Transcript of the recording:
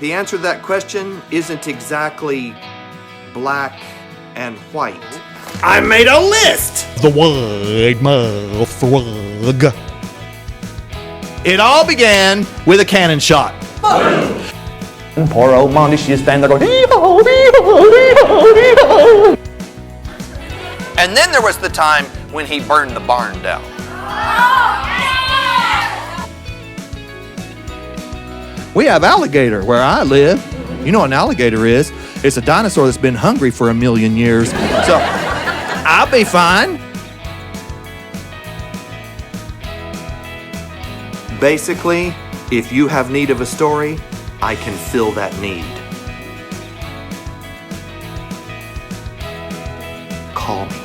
The answer to that question isn't exactly black and white. I made a list! The wide mouth frog. It all began with a cannon shot. And poor old Monty, she just standing there going, dee-ho, dee-ho, dee-ho, dee-ho. And then there was the time when he burned the barn down. We have alligator where I live. You know what an alligator is? It's a dinosaur that's been hungry for 1,000,000 years. So I'll be fine. Basically, if you have need of a story, I can fill that need. Call me.